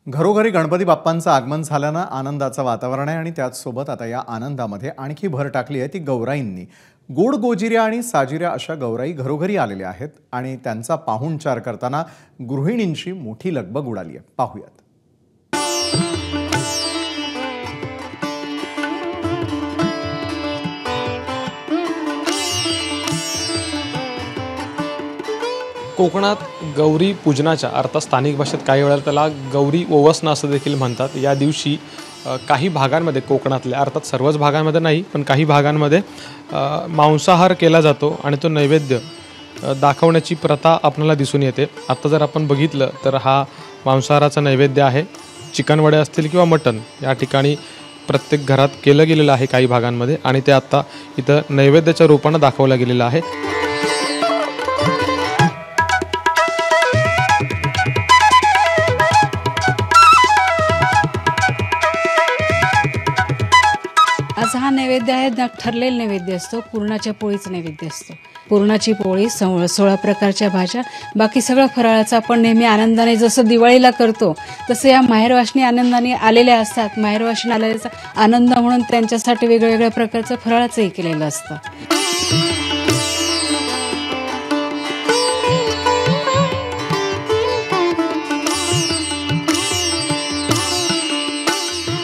घरोघरी गणपती बाप्पांचं आगमन झाल्यानं आनंदाचं वातावरण आहे आणि त्याचसोबत आता या आनंदामध्ये आणखी भर टाकली आहे ती गौराईंनी। गोड गोजिऱ्या आणि साजिऱ्या अशा गौराई घरोघरी आलेल्या आहेत आणि त्यांचा पाहुणचार करताना गृहिणींची मोठी लगबग उडाली आहे। पाहूयात। कोकणात गौरी पूजनाच्या अर्थात स्थानिक भाषेत काही वेळा त्याला गौरी ओवसणं असं देखील म्हणतात। या दिवशी काही भागांमध्ये कोकणातल्या अर्थात सर्वच भागांमध्ये नाही पण काही भागांमध्ये मांसाहार केला जातो आणि तो नैवेद्य दाखवण्याची प्रथा आपल्याला दिसून येते। आता जर आपण बघितलं तर हा मांसाहाराचा नैवेद्य आहे। चिकन वडे असतील किंवा मटण या ठिकाणी प्रत्येक घरात केलं गेलेलं आहे काही भागांमध्ये आणि ते आता इथं नैवेद्याच्या रूपाने दाखवलं गेलेलं आहे। आज हा नैवेद्य आहे ठरलेला नैवेद्य असतो। पुरणाच्या पोळीचा नैवेद्य असतो। पुरणाची पोळी 16 प्रकारच्या भाज्या बाकी सगळं फराळाचं आपण नेहमी आनंदाने जसं दिवाळीला करतो तसं या माहेरवाशिणी आनंदाने आलेल्या असतात। माहेरवाशिणी आलेल्याचा आनंद म्हणून त्यांच्यासाठी वेगवेगळ्या प्रकारचं फराळाचंही केलेलं असतं।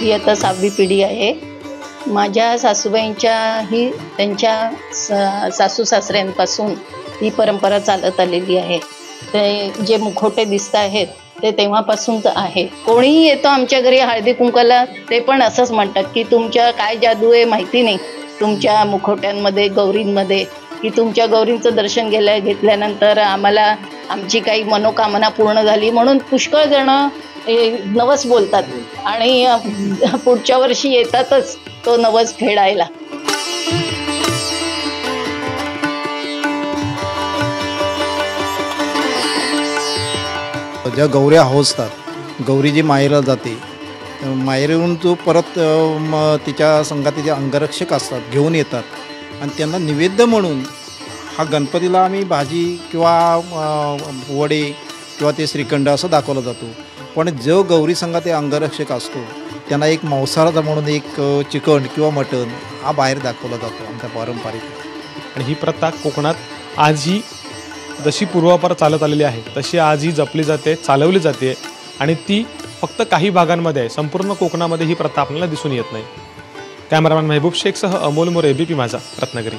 ही आता 6वी पिढी आहे। माझ्या सासूबाईंच्याही त्यांच्या सासू सासऱ्यांपासून ही परंपरा चालत आलेली आहे। ते जे मुखवटे दिसत आहेत ते तेव्हापासून आहे। कोणीही येतो आमच्या घरी हळदी कुंकाला ते पण असंच म्हणतात की तुमच्या काय जादू आहे माहिती नाही तुमच्या मुखवट्यांमध्ये गौरींमध्ये, की तुमच्या गौरींचं दर्शन घेतल्यानंतर आम्हाला आमची काही मनोकामना पूर्ण झाली म्हणून पुष्कळ जण नवस बोलतात आणि पुढच्या वर्षी येतातच तो नवस फेडायला। ज्या गौऱ्या होसतात गौरी जी माहेरला जाते माहेरून तो परत तिच्या संगातीचे अंगरक्षक असतात घेऊन येतात आणि त्यांना निवेद्य म्हणून हा गणपतीला आम्ही भाजी किंवा वडे किंवा ते श्रीखंड असं दाखवलं जातो। पण जो गौरी संघात अंगरक्षक असतो त्यांना एक मांसाहार म्हणून एक चिकन किंवा मटण हा बाहेर दाखवला जातो आमच्या पारंपरिक। आणि ही प्रथा कोकणात आजही जशी पूर्वापार चालत आलेली आहे तशी आजही जपली जाते, चालवली जाते आणि ती फक्त काही भागांमध्ये आहे। संपूर्ण कोकणामध्ये ही प्रथा आपल्याला दिसून येत नाही। कॅमेरामॅन महबूब शेखसह अमोल मोरे, एबीपी माझा, रत्नागिरी।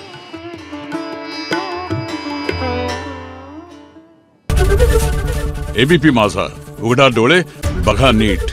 एबीपी माझा, उघडा डोळे बघा नीट।